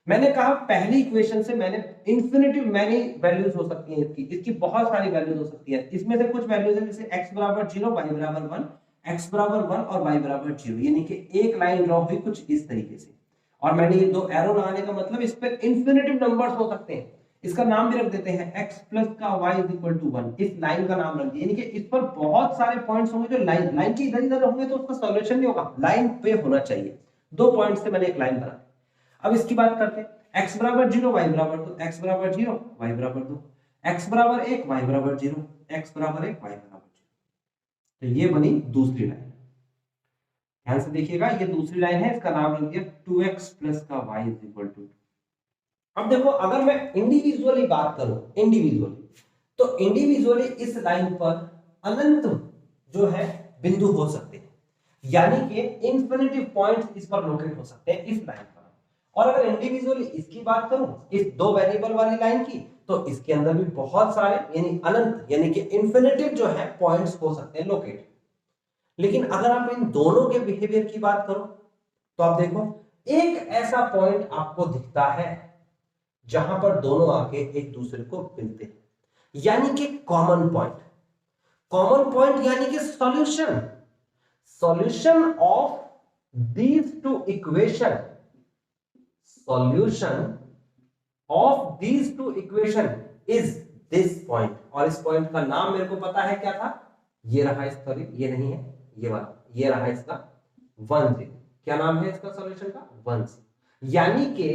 मैंने कहा पहली इक्वेशन से मैंने इन्फिनिटिव मैनी वैल्यूज हो सकती हैं, इसकी बहुत सारी वैल्यूज हो सकती है। इसमें से कुछ वैल्यूज है जैसे x बराबर 0, y बराबर 1, x बराबर 1 और y बराबर 0, यानी कि एक लाइन ड्रॉ हुई कुछ इस तरीके से। और मैंने ये दो एरो लगाने का मतलब इस पे इन्फिनिटिव नंबर्स हो सकते हैं। इसका नाम भी रख देते हैं x प्लस का y इज इक्वल टू 1, इस लाइन का नाम रख दिया, यानी कि इस पर बहुत सारे पॉइंट्स होंगे जो लाइन के इधर इधर होंगे तो उसका सॉल्यूशन नहीं होगा, लाइन पे होना चाहिए। दो पॉइंट से मैंने एक लाइन बना। अब इसकी बात करते हैं, x बराबर 0, y बराबर 2, x बराबर 0, y बराबर 2, x बराबर 1, y बराबर 0, x बराबर 1, y बराबर 0। तो ये बनी दूसरी लाइन। ध्यान से देखिएगा, ये दूसरी लाइन है, इसका नाम रख दिया 2x प्लस का y इज इक्वल टू। अब देखो अगर मैं इंडिविजुअली बात करूं, इंडिविजुअली, तो इंडिविजुअली इस लाइन पर अनंत जो है बिंदु हो सकते हैं, यानी कि इंफिनिटिव पॉइंट्स इस पर लोकेट हो सकते हैं इस लाइन पर। और अगर इंडिविजुअली इसकी बात करूं, इस दो वेरिएबल वाली लाइन की, तो इसके अंदर भी बहुत सारे यानी अनंत यानी कि इंफिनिटिव जो है पॉइंट्स हो सकते हैं लोकेट। लेकिन अगर आप इन दोनों के बिहेवियर की बात करो तो आप देखो एक ऐसा पॉइंट आपको दिखता है जहां पर दोनों आके एक दूसरे को मिलते हैं, यानी कि कॉमन पॉइंट। कॉमन पॉइंट यानी कि solution, solution of these two equation, solution of these two equation is this point. और इस पॉइंट का नाम मेरे को पता है क्या था, ये रहा, सॉरी ये नहीं है, ये वाला, ये रहा इसका 1 0। क्या नाम है इसका सॉल्यूशन का? 1 0। यानी कि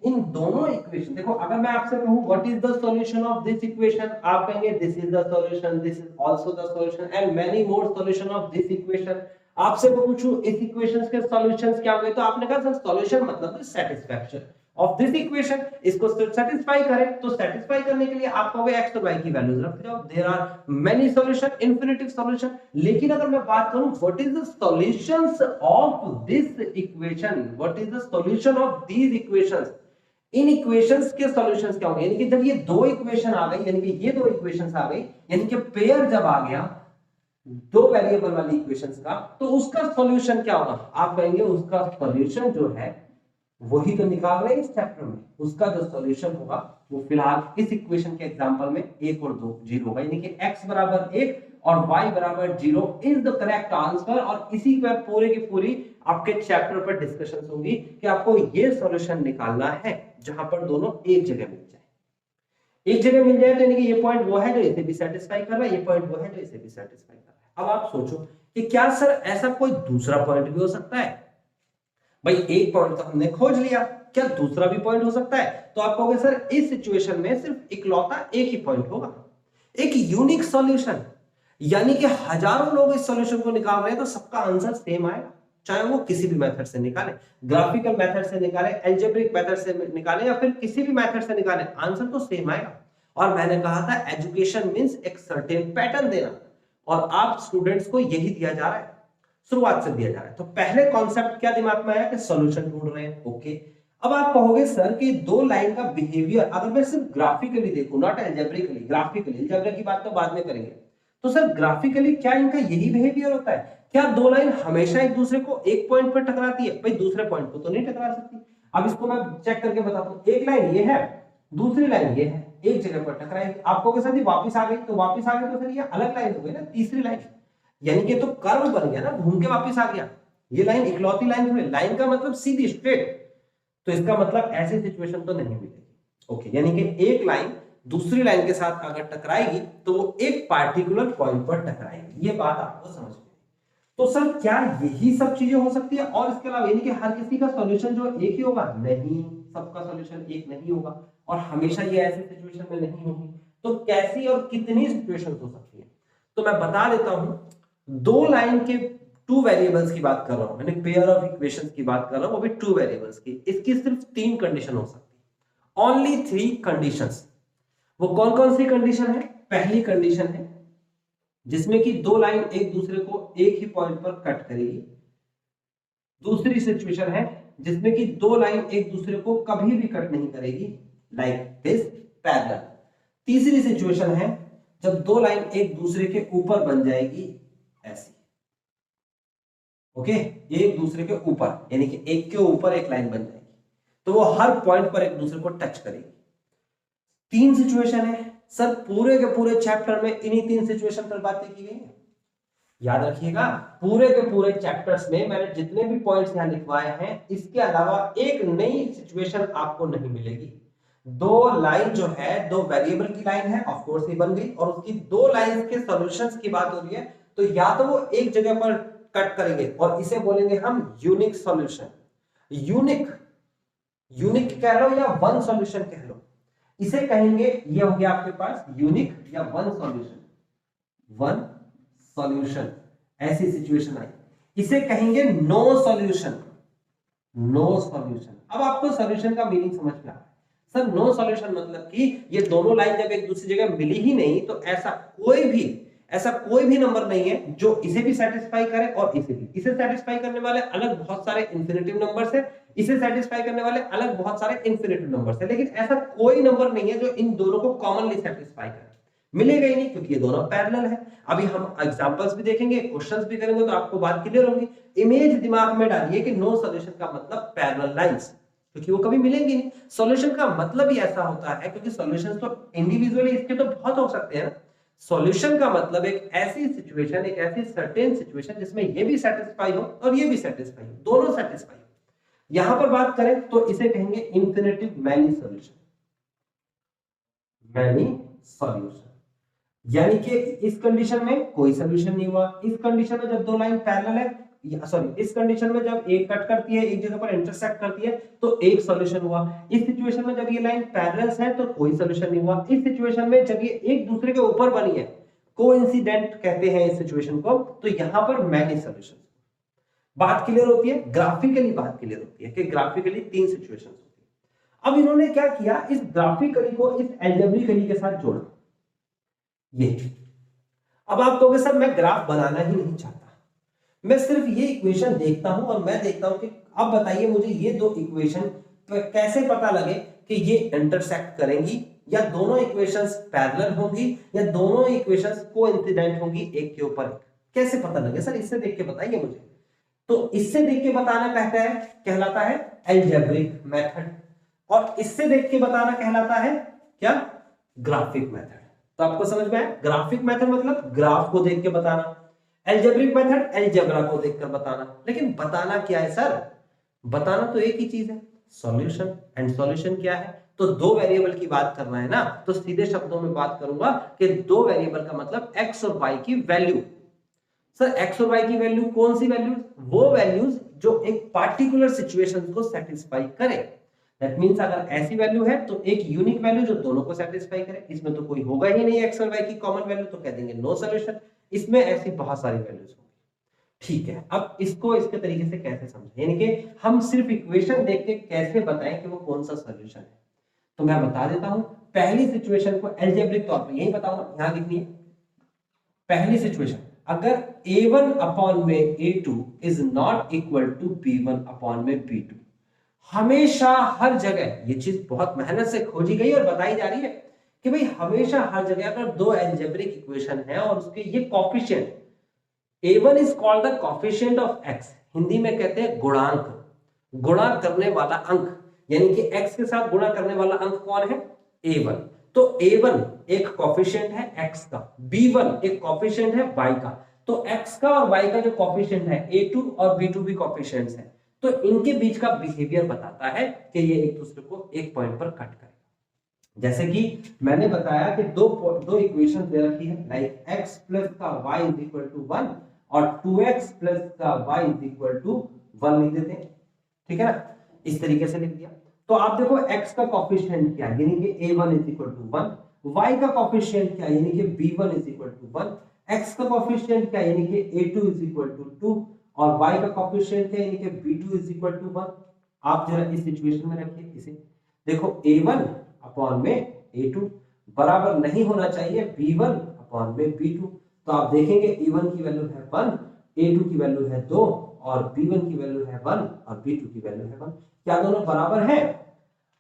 इन दोनों इक्वेशन, देखो अगर मैं आपसे कहूं what is the solution of this equation, आप कहेंगे this is the solution, this is also the solution and many more solution of this equation. आपसे मैं पूछूं इस इक्वेशंस के सॉल्यूशंस क्या होंगे, तो आपने कहा सर सॉल्यूशन मतलब सैटिस्फैक्शन ऑफ दिस इक्वेशन, इसको सेटिस्फाई करें। तो सेटिस्फाई करने के लिए आप कहोगे x और y की वैल्यूज रख जाओ, there are many solution, infinitive solution. लेकिन अगर मैं बात करूं what is the solutions of this equation, what is the solution of these equations, इन इक्वेशंस के सॉल्यूशंस क्या होंगे, यानी कि जब ये दो इक्वेशन आ गई, यानी कि ये दो इक्वेशंस आ गई, यानी कि पेयर जब आ गया दो वेरिएबल वाली इक्वेशंस का, तो उसका सॉल्यूशन क्या होगा? आप कहेंगे उसका सॉल्यूशन जो है वही तो निकाल रहे हैं इस चैप्टर में, उसका जो सॉल्यूशन होगा वो फिलहाल इस इक्वेशन के एग्जांपल में 1 और 2 0 होगा, यानी कि x बराबर 1 और y बराबर 0 इज द करेक्ट आंसर। और इसी पर पूरे की पूरी आपके चैप्टर पर डिस्कशन होगी कि आपको ये सॉल्यूशन निकालना है जहां पर दोनों एक जगह मिल जाए। एक जगह मिल जाए तो यानी कि ये पॉइंट वो है जो इसे भी सेटिस्फाई कर रहा है, ये पॉइंट वो है जो इसे भी सेटिस्फाई कर रहा है। अब आप सोचो कि क्या सर ऐसा कोई दूसरा पॉइंट भी हो सकता है? भाई एक पॉइंट तो हमने खोज लिया, क्या दूसरा भी पॉइंट हो सकता है? तो आप कहोगे सर इस सिचुएशन में सिर्फ इकलौता एक ही पॉइंट होगा, एक यूनिक सॉल्यूशन, यानी कि हजारों लोग इस सॉल्यूशन को निकाल रहे हैं तो सबका आंसर सेम आएगा, चाहे वो किसी भी मेथड से निकाले, ग्राफिकल मेथड से निकाले, अलजेब्रिक मेथड से निकाले या फिर किसी भी मेथड से निकाले, आंसर तो सेम आएगा। और मैंने कहा था एजुकेशन मींस एक सर्टेन पैटर्न देना, और आप स्टूडेंट्स को यही दिया जा रहा है, शुरुआत से दिया जा रहा है। तो पहले कॉन्सेप्ट क्या दिमाग में आया कि सॉल्यूशन ढूंढ रहे हैं, ओके। अब आप कहोगे सर कि दो लाइन का बिहेवियर अगर मैं सिर्फ ग्राफिकली देखूं, नॉट अलजेब्रिकली, ग्राफिकली, अलजेब्रा की बात तो बाद में करेंगे, तो सर ग्राफिकली क्या इनका यही बिहेवियर होता है? क्या दो लाइन हमेशा एक दूसरे को एक पॉइंट पर टकराती है? भाई दूसरे पॉइंट को तो नहीं टकरा सकती। अब इसको मैं चेक करके बताता हूं, एक लाइन ये है, दूसरी लाइन ये है, एक जगह पर टकराएगी। आप कहोगे सर वापस आ गई, तो वापस आ गई तो फिर ये अलग लाइन हो गई ना, तीसरी लाइन, यानी कि तो कर्व बन गया ना, घूम के वापस आ गया। ये लाइन इकलौती लाइन थोड़ी, लाइन का मतलब सीधी स्ट्रेट, तो इसका मतलब ऐसी सिचुएशन तो नहीं मिलेगी, ओके। यानी कि एक लाइन दूसरी लाइन के साथ अगर टकराएगी तो वो एक पार्टिकुलर पॉइंट पर टकराएगी। ये बात आपको समझ में। तो सर क्या यही सब चीजें हो सकती है और इसके अलावा, यानी कि हर किसी का सॉल्यूशन जो एक ही होगा? नहीं, सबका सॉल्यूशन एक नहीं होगा और हमेशा ये ऐसी सिचुएशन में नहीं होगी। तो कैसी और कितनी सिचुएशंस हो सकती है? तो मैं बता देता हूं। दो लाइन के टू वेरिएबल्स की बात कर रहा हूं, मैंने पेयर ऑफ इक्वेशंस की बात कर रहा हूं, वो भी टू वेरिएबल्स की। इसकी सिर्फ 3 कंडीशन हो सकती है, ओनली 3 कंडीशंस। वो कौन कौन सी कंडीशन है? पहली कंडीशन है जिसमें कि दो लाइन एक दूसरे को एक ही पॉइंट पर कट करेगी। दूसरी सिचुएशन है जिसमें कि दो लाइन एक दूसरे को कभी भी कट नहीं करेगी, लाइक दिस पैरेलल। तीसरी सिचुएशन है जब दो लाइन एक दूसरे के ऊपर बन जाएगी, ऐसी। ओके, एक दूसरे के ऊपर, यानी कि एक के ऊपर एक लाइन बन जाएगी, तो वो हर पॉइंट पर एक दूसरे को टच करेगी। 3 सिचुएशन है सर, पूरे के पूरे चैप्टर में इन्हीं 3 सिचुएशन पर बातें की गई है। याद रखिएगा, पूरे के पूरे चैप्टर्स में मैंने जितने भी पॉइंट्स यहां लिखवाए हैं, इसके अलावा एक नई सिचुएशन आपको नहीं मिलेगी। दो लाइन जो है, दो वेरिएबल की लाइन है, ऑफ कोर्स ये बन गई, और उसकी दो लाइंस के सॉल्यूशंस की बात हो रही है, तो या तो वो एक जगह पर कट करेंगे और इसे बोलेंगे हम यूनिक सॉल्यूशन। यूनिक कह लो या वन सॉल्यूशन कह लो, इसे कहेंगे, ये हो गया आपके पास यूनिक या वन सॉल्यूशन। ऐसी सिचुएशन आई, इसे कहेंगे नो सॉल्यूशन। अब आपको सॉल्यूशन का मीनिंग समझ में आ रहा है? सर नो सॉल्यूशन मतलब कि ये दोनों लाइन जब एक दूसरी जगह मिली ही नहीं, तो ऐसा कोई भी नंबर नहीं है जो इसे भी सेटिस्फाई करे और इसे भी। इसे सेटिस्फाई करने वाले अलग बहुत सारे इंफिनिटिव नंबर्स है, इसे सेटिस्फाई करने वाले अलग बहुत सारे इंफिनिटिव नंबर्स है, लेकिन ऐसा कोई नंबर नहीं है जो इन दोनों को कॉमनली सेटिस्फाई करे। मिलेगा ही नहीं, क्योंकि ये दोनों पैरेलल है। अभी हम एग्जांपल्स भी देखेंगे, क्वेश्चंस भी करेंगे, तो आपको बात क्लियर होगी। इमेज दिमाग में डालिए कि नो सॉल्यूशन का मतलब पैरेलल लाइंस, क्योंकि वो कभी मिलेंगी नहीं। सॉल्यूशन का मतलब ही ऐसा होता है, क्योंकि सॉल्यूशंस तो इंडिविजुअली इसके तो बहुत हो सकते हैं ना। सॉल्यूशन का मतलब एक ऐसी सिचुएशन, एक ऐसी सर्टेन सिचुएशन जिसमें ये भी सेटिस्फाई हो और ये भी सेटिस्फाई हो, दोनों सेटिस्फाई हो। यहां पर बात करें तो इसे कहेंगे इंफिनिटिव मैनी सॉल्यूशन। यानी कि इस कंडीशन में कोई सॉल्यूशन नहीं हुआ। इस कंडीशन में जब दो लाइन पैरेलल है, इस कंडीशन में जब एक कट करती है, एक जगह पर इंटरसेक्ट करती है, तो एक सॉल्यूशन हुआ। इस सिचुएशन में जब ये लाइन पैरेलल्स है तो कोई सॉल्यूशन नहीं हुआ। इस सिचुएशन में जब ये एक दूसरे के ऊपर बनी है, कोइंसिडेंट कहते हैं इस सिचुएशन को, तो यहां पर मैनी सॉल्यूशन। बात क्लियर होती है? ग्राफिकली बात क्लियर होती है कि ग्राफिकली 3 सिचुएशंस होती है। अब इन्होंने क्या किया, इस ग्राफिकली को इस अलजेब्रिकली के साथ जोड़ा। ये अब आप कहोगे सर मैं ग्राफ बनाना ही नहीं चाहता, मैं सिर्फ ये इक्वेशन देखता हूं और मैं देखता हूं कि अब बताइए मुझे ये दो इक्वेशन कैसे पता लगे कि ये इंटरसेक्ट करेंगी, या दोनों इक्वेशंस पैरेलल होंगी, या दोनों इक्वेशंस कोइंसिडेंट होंगी एक के ऊपर एक। कैसे पता लगे सर? इससे देख के बताइए मुझे। तो इससे देख के बताना कहलाता है अलजेब्रिक मेथड, और इससे देख के बताना कहलाता है क्या? Graphic method. तो आपको समझ में आया? ग्राफिक मेथड मतलब ग्राफ को देख के बताना, अलजेब्रिक मेथड अलजेब्रा को देखकर बताना। लेकिन बताना क्या है सर? बताना तो एक ही चीज है, सॉल्यूशन। एंड सॉल्यूशन क्या है? तो दो वेरिएबल की बात करना है ना, तो सीधे शब्दों में बात करूंगा कि दो वेरिएबल का मतलब एक्स और वाई की वैल्यू। सर एक्स और वाई की वैल्यू कौन सी वैल्यूज? वो वैल्यूज जो एक पार्टिकुलर सिचुएशन को सेटिस्फाई करे। दैट मींस अगर ऐसी वैल्यू है तो एक यूनिक वैल्यू जो दोनों को सेटिस्फाई करे। इसमें तो कोई होगा ही नहीं एक्स और वाई की कॉमन वैल्यू, तो कह देंगे नो सॉल्यूशन। इसमें ऐसी बहुत सारी वैल्यूज होंगी। ठीक है, अब इसको इसके तरीके से कैसे समझें, यानी कि हम सिर्फ इक्वेशन देख के कैसे बताएं कि वो कौन सा सॉल्यूशन है? तो मैं बता देता हूं। पहली सिचुएशन को अलजेब्रिक तौर पे यही बताऊंगा, यहां लिखनी है। पहली सिचुएशन, अगर a1 अपॉन में a2 is not equal to b1 upon में b2, हमेशा हर जगह ये चीज बहुत मेहनत से खोजी गई और बताई जा रही है कि भाई हमेशा हर जगह अगर दो अलजेब्रिक इक्वेशन है और उसके ये coefficient, a1 is called the coefficient of x, Hindi में कहते हैं गुणांक, गुणा करने वाला अंक, यानी कि x के साथ गुणा करने वाला अंक कौन है? a1। तो a1 एक कोफिशिएंट है x का, b1 एक कोफिशिएंट है y का। तो x का और y का जो कोफिशिएंट है a2 और b2 भी कोफिशिएंट्स हैं, तो इनके बीच का बिहेवियर बताता है कि ये एक दूसरे को एक पॉइंट पर कट करेगा। जैसे कि मैंने बताया कि दो इक्वेशन दे रखी है, लाइक x प्लस का y इज इक्वल टू 1 और 2x प्लस का y इज इक्वल टू 1 लिख देते हैं, ठीक है ना, इस तरीके से लिख दिया। तो आप देखो x का कोफिशिएंट क्या है, यानी कि a1 is equal to 1, y का कोफिशिएंट क्या है, यानी कि b1 is equal to 1, x का कोफिशिएंट क्या है, यानी कि a2 इज इक्वल टू 2 और y का कोफिशिएंट क्या है, यानी कि b2 इज इक्वल टू 1। आप जरा इस सिचुएशन में रखिए इसे, देखो a1 अपॉन में a2 बराबर नहीं होना चाहिए b1 अपॉन में b2। तो आप देखेंगे a1 की वैल्यू है 1, a2 की वैल्यू है 2 और b1 की वैल्यू है 1 और b2 की वैल्यू है 1। क्या दोनों बराबर हैं?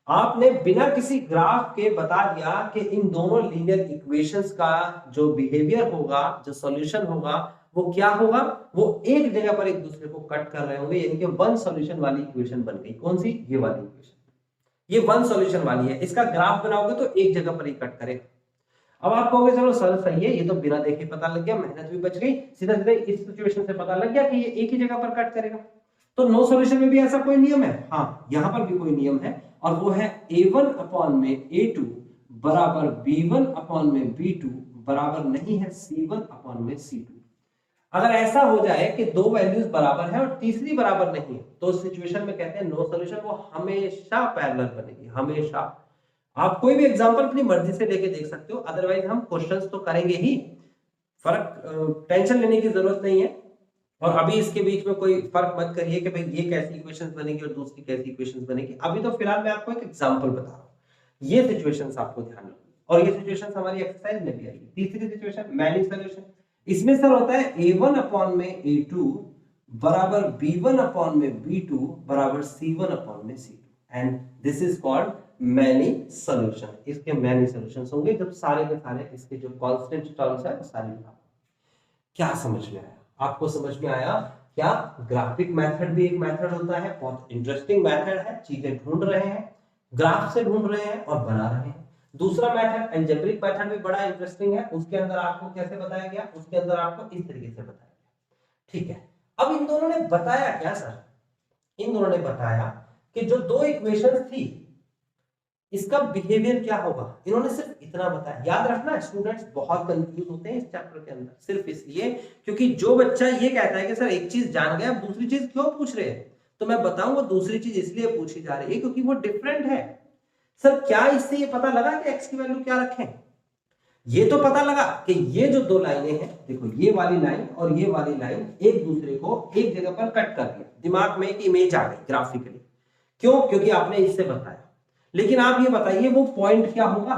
आपने बिना किसी ग्राफ के बता दिया कि इन दोनों लीनियर इक्वेशंस का जो बिहेवियर होगा, जो सॉल्यूशन होगा वो क्या होगा, वो एक जगह पर एक दूसरे को कट कर रहे होंगे, यानी कि वन सॉल्यूशन वाली इक्वेशन बन गई। कौन सी? ये वाली इक्वेशन, ये वन सॉल्यूशन वाली है। इसका ग्राफ बनाओगे तो एक जगह पर ही कट करेगा। अब आप कहोगे चलो सर सही है, ये तो बिना देखे पता लग गया, मेहनत भी बच गई, सीधा सीधा इस सिचुएशन से पता लग गया कि ये एक ही जगह पर कट करेगा। तो नो सॉल्यूशन में भी ऐसा कोई नियम है? हाँ, यहां पर भी कोई नियम है और वो है a1 अपॉन में a2 बराबर b1 अपॉन में b2 बराबर नहीं है c1 अपॉन में c2। अगर ऐसा हो जाए कि दो वैल्यूज बराबर है और तीसरी बराबर नहीं है तो उस सिचुएशन में कहते हैं नो सॉल्यूशन, वो हमेशा पैरेलल बनेगी, हमेशा। आप कोई भी एग्जांपल अपनी मर्जी से लेके देख सकते हो, अदरवाइज हम क्वेश्चंस तो करेंगे ही, फर्क टेंशन लेने की जरूरत नहीं है। और अभी इसके बीच में कोई फर्क मत करिए कि भाई ये कैसी इक्वेशंस बनेगी और दूसरी कैसी इक्वेशंस बनेगी। अभी तो फिलहाल मैं आपको एक एग्जांपल बता रहा हूँ, ये सिचुएशंस आपको ध्यान रखनी और ये सिचुएशंस हमारी एक्सरसाइज में भी आएगी। तीसरी सिचुएशन मैनी सॉल्यूशन, इसमें सर होता है a1 अपॉन में a2 बराबर b1 अपॉन में b2 बराबर c1 अपॉन में c2 and this is called many solution. इसके मैनी सॉल्यूशंस होंगे जब सारे के सारे इसके जो कांस्टेंट टर्म्स है वो सारे बराबर। क्या समझ में आया? आपको समझ में आया क्या? ग्राफिक मेथड भी एक मेथड होता है, बहुत इंटरेस्टिंग मेथड है, चीजें ढूंढ रहे हैं, ग्राफ से ढूंढ रहे हैं और बना रहे हैं। दूसरा मेथड अलजेब्रिक मेथड भी बड़ा इंटरेस्टिंग है, उसके अंदर आपको कैसे बताया गया, उसके अंदर आपको इस तरीके से बताया गया, ठीक है। अब इन दोनों ने बताया क्या सर? इन दोनों ने बताया कि जो दो इक्वेशंस थी इसका बिहेवियर क्या होगा, इन्होंने सिर्फ इतना बताया। याद रखना स्टूडेंट्स बहुत कंफ्यूज होते हैं इस चैप्टर के अंदर, सिर्फ इसलिए क्योंकि जो बच्चा ये कहता है कि सर एक चीज जान गया दूसरी चीज क्यों पूछ रहे हैं, तो मैं बताऊंगा दूसरी चीज इसलिए पूछी जा रही है क्योंकि वो डिफरेंट है। सर क्या इससे ये पता लगा कि x की वैल्यू क्या रखें? ये तो पता लगा कि ये जो दो लाइनें हैं, देखो ये वाली लाइन और ये वाली लाइन एक दूसरे को एक जगह पर कट कर दिया, दिमाग में एक इमेज आ गई ग्राफिकली। क्यों? क्योंकि आपने इससे बताया। लेकिन आप ये बताइए वो पॉइंट क्या होगा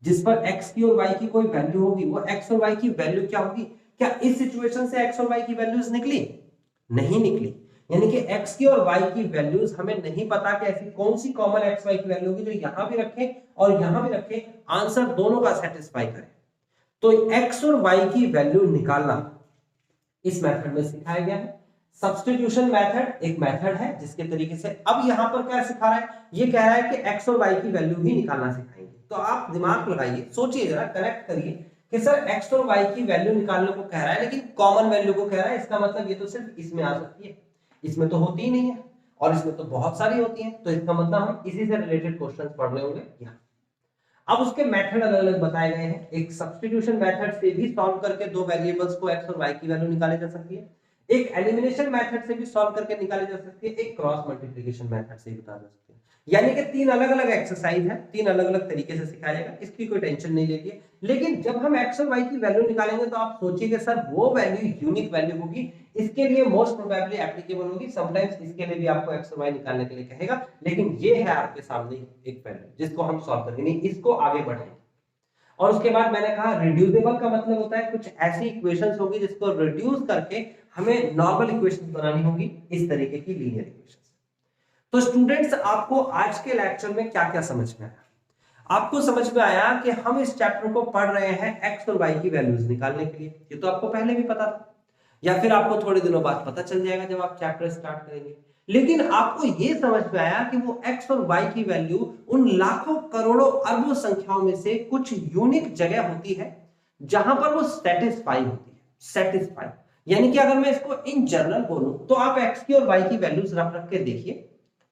जिस पर x की और y की कोई वैल्यू होगी, वो x और y की वैल्यू क्या होगी? क्या इस सिचुएशन से x और y की वैल्यूज निकली? नहीं निकली। यानी कि x की और y की वैल्यूज हमें नहीं पता कि ऐसी कौन सी कॉमन x y की वैल्यू होगी जो यहां भी रखें और यहां भी रखें, आंसर दोनों का सेटिस्फाई करे। तो x और y की वैल्यू निकालना इस मेथड में सिखाया गया है। सब्स्टिट्यूशन मेथड एक मेथड है जिसके तरीके से, अब यहां पर क्या सिखा रहा है, ये कह रहा है कि x और y की वैल्यू ही निकालना सिखाएंगे। तो आप दिमाग लगाइए, सोचिए जरा, कनेक्ट करिए कि सर x और y की वैल्यू निकालने को कह रहा है लेकिन कॉमन वैल्यू को कह रहा है, इसका मतलब ये तो सिर्फ इसमें आ सकती है, इसमें तो होती ही नहीं है और इसमें तो बहुत सारी होती है, तो इसका मतलब हम इसी से रिलेटेड क्वेश्चंस पढ़ रहे होंगे यहाँ। अब उसके मेथड अलग अलग बताए गए हैं। एक सब्स्टिट्यूशन मेथड से भी सॉल्व करके दो वेरिएबल्स को x और y की वैल्यू निकाली जा सकती है, एक एलिमिनेशन मेथड से भी सॉल्व करके निकाली जा सकती है, एक क्रॉस मल्टीप्लिकेशन मेथड से भी बता सकते हैं। यानी कि तीन अलग अलग एक्सरसाइज है, तीन अलग अलग तरीके से सिखाया जाएगा, इसकी कोई टेंशन नहीं लेनी। लेकिन जब हम x और y की वैल्यू निकालेंगे तो आप सोचिए सर वो वैल्यू यूनिक वैल्यू होगी, इसके लिए मोस्ट प्रोबेबली एप्लीकेबल होगी, समटाइम्स इसके लिए भी आपको x और y निकालने के लिए कहेगा, लेकिन ये है आपके सामने एक वैल्यू जिसको हम सॉल्व करेंगे, नहीं इसको आगे बढ़ाएंगे। और उसके बाद मैंने कहा रिड्यूसेबल का मतलब होता है कुछ ऐसी इक्वेशंस होगी जिसको रिड्यूस करके हमें नॉर्मल इक्वेशंस बनानी होगी, इस तरीके की लीनियर इक्वेशंस। तो स्टूडेंट्स आपको आज के लेक्चर में क्या क्या समझ में आया? आपको समझ में आया कि हम इस चैप्टर को पढ़ रहे हैं x और y की वैल्यूज निकालने के लिए, ये तो आपको पहले भी पता था या फिर आपको थोड़े दिनों बाद पता चल जाएगा जब आप चैप्टर स्टार्ट करेंगे। लेकिन आपको यह समझ में आया कि वो x और y की वैल्यू उन लाखों करोड़ों अरबों संख्याओं में से कुछ यूनिक जगह होती है जहां पर वो सेटिस्फाई होती है। सेटिस्फाई यानी कि अगर मैं इसको इन जनरल बोलूं तो आप x की और y की वैल्यूज रख रख के देखिए,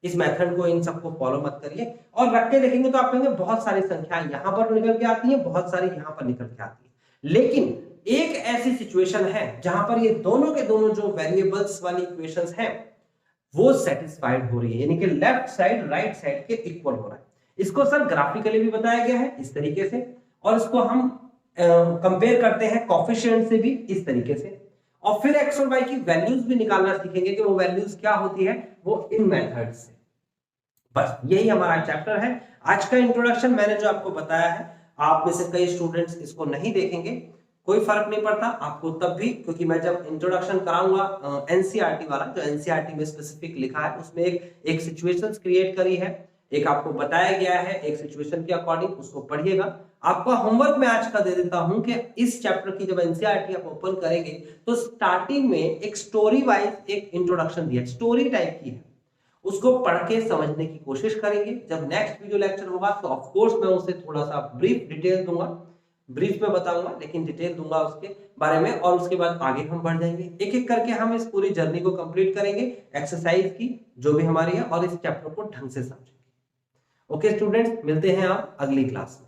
इस मेथड को, इन सबको फॉलो मत करिए। और रख के देखेंगे तो आप कहेंगे बहुत सारी संख्याएं यहाँ पर निकल के आती है, बहुत सारी यहाँ पर निकल के आती है। लेकिन एक ऐसी सिचुएशन है जहां पर ये दोनों के दोनों जो वेरिएबल्स वाली इक्वेशंस हैं वो सेटिस्फाइड हो रही है, यानी कि लेफ्ट साइड राइट साइड के इक्वल हो रहा है। इसको सर ग्राफिकली भी बताया गया है इस तरीके से, और इसको हम कंपेयर करते हैं कोफिशिएंट से भी इस तरीके से, और फिर एक्स और वाई की वैल्यूज भी निकालना सीखेंगे कि वो वैल्यूज क्या होती है, वो इन मेथड से। बस यही हमारा चैप्टर है आज का इंट्रोडक्शन। मैंने जो आपको बताया है, आप में से कई स्टूडेंट्स इसको नहीं देखेंगे, कोई फर्क नहीं पड़ता आपको तब भी, क्योंकि मैं जब इंट्रोडक्शन कराऊंगा एनसीईआरटी वाला, जो एनसीईआरटी में स्पेसिफिक लिखा है, उसमें एक सिचुएशंस क्रिएट करी है, एक आपको बताया गया है, एक सिचुएशन के अकॉर्डिंग उसको पढ़िएगा। आपका होमवर्क मैं आज का दे देता हूं कि इस चैप्टर की जब एनसीईआरटी आप ओपन करेंगे तो स्टार्टिंग में एक स्टोरी वाइज एक इंट्रोडक्शन दिया, स्टोरी टाइप की है, उसको पढ़ के समझने की कोशिश करेंगे। जब नेक्स्ट वीडियो लेक्चर होगा तो ऑफ कोर्स मैं उसे थोड़ा सा ब्रीफ डिटेल दूंगा, ब्रीफ में बताऊंगा लेकिन डिटेल दूंगा उसके बारे में, और उसके बाद आगे हम बढ़ जाएंगे, एक एक करके हम इस पूरी जर्नी को कंप्लीट करेंगे, एक्सरसाइज की जो भी हमारी है, और इस चैप्टर को ढंग से समझेंगे। ओके स्टूडेंट्स, मिलते हैं आप अगली क्लास में।